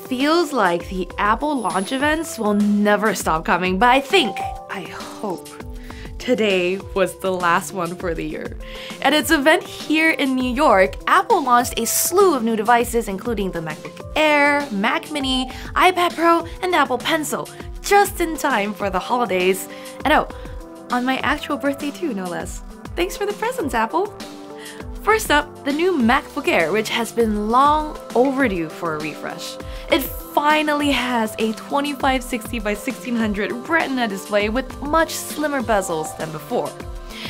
feels like the Apple launch events will never stop coming, but I hope, today was the last one for the year. At its event here in New York, Apple launched a slew of new devices including the MacBook Air, Mac Mini, iPad Pro, and Apple Pencil, just in time for the holidays. And oh, on my actual birthday too, no less. Thanks for the presents, Apple! First up, the new MacBook Air, which has been long overdue for a refresh. It finally has a 2560 by 1600 Retina display with much slimmer bezels than before.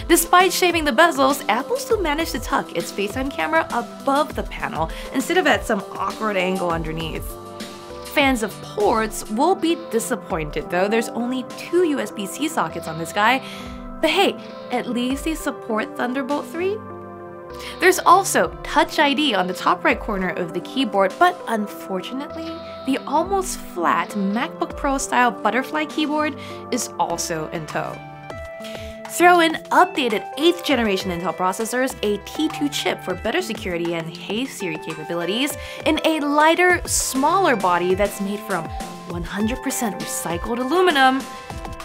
Despite shaving the bezels, Apple still managed to tuck its FaceTime camera above the panel instead of at some awkward angle underneath. Fans of ports will be disappointed though. There's only 2 USB-C sockets on this guy, but hey, at least they support Thunderbolt 3. There's also Touch ID on the top right corner of the keyboard, but unfortunately, the almost flat MacBook Pro style butterfly keyboard is also in tow. Throw in updated 8th generation Intel processors, a T2 chip for better security and Hey Siri capabilities, in a lighter, smaller body that's made from 100% recycled aluminum,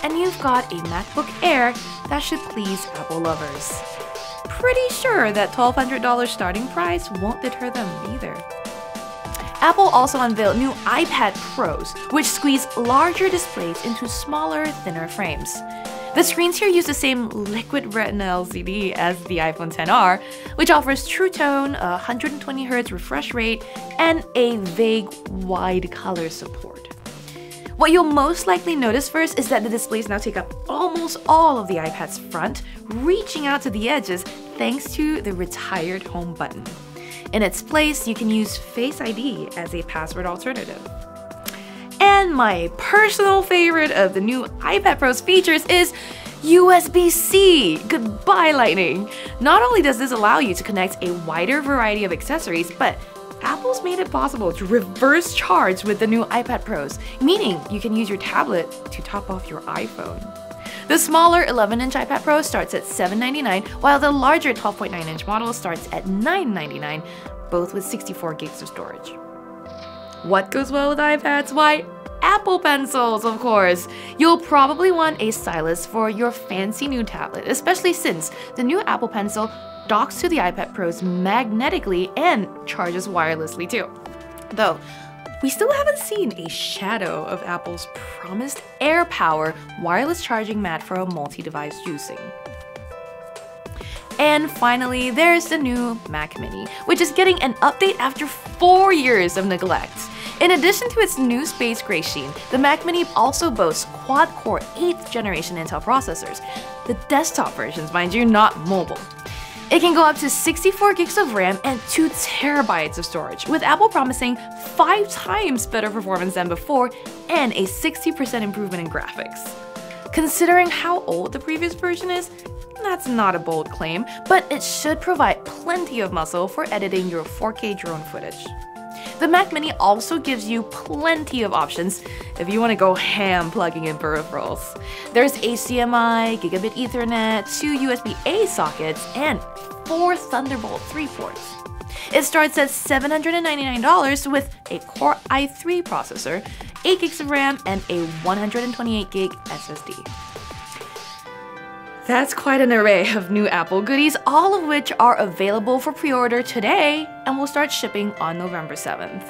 and you've got a MacBook Air that should please Apple lovers. Pretty sure that $1,200 starting price won't deter them either. Apple also unveiled new iPad Pros, which squeeze larger displays into smaller, thinner frames. The screens here use the same liquid retina LCD as the iPhone XR, which offers True Tone, a 120Hz refresh rate, and a vague wide color support. What you'll most likely notice first is that the displays now take up almost all of the iPad's front, reaching out to the edges thanks to the retired home button. In its place, you can use Face ID as a password alternative. And my personal favorite of the new iPad Pro's features is USB-C! Goodbye, Lightning! Not only does this allow you to connect a wider variety of accessories, but Apple's made it possible to reverse charge with the new iPad Pros, meaning you can use your tablet to top off your iPhone. The smaller 11-inch iPad Pro starts at $799, while the larger 12.9-inch model starts at $999, both with 64 gigs of storage. What goes well with iPads? Why, Apple Pencils, of course! You'll probably want a stylus for your fancy new tablet, especially since the new Apple Pencil docks to the iPad Pros magnetically and charges wirelessly too. Though, we still haven't seen a shadow of Apple's promised AirPower wireless charging mat for a multi-device using. And finally, there's the new Mac Mini, which is getting an update after 4 years of neglect. In addition to its new space gray sheen, the Mac Mini also boasts quad-core 8th generation Intel processors. The desktop versions, mind you, not mobile. It can go up to 64 gigs of RAM and 2 terabytes of storage, with Apple promising 5 times better performance than before and a 60% improvement in graphics. Considering how old the previous version is, that's not a bold claim, but it should provide plenty of muscle for editing your 4K drone footage. The Mac Mini also gives you plenty of options if you want to go ham plugging in peripherals. There's HDMI, Gigabit Ethernet, 2 USB-A sockets, and 4 Thunderbolt 3 ports. It starts at $799 with a Core i3 processor, 8 gigs of RAM, and a 128 gig SSD. That's quite an array of new Apple goodies, all of which are available for pre-order today and will start shipping on November 7th.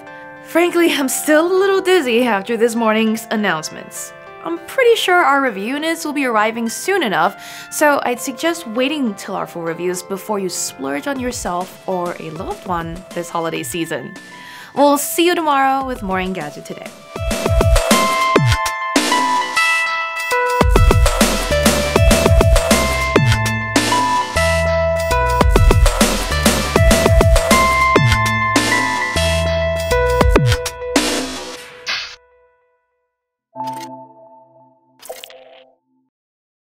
Frankly, I'm still a little dizzy after this morning's announcements. I'm pretty sure our review units will be arriving soon enough, so I'd suggest waiting till our full reviews before you splurge on yourself or a loved one this holiday season. We'll see you tomorrow with more Engadget Today.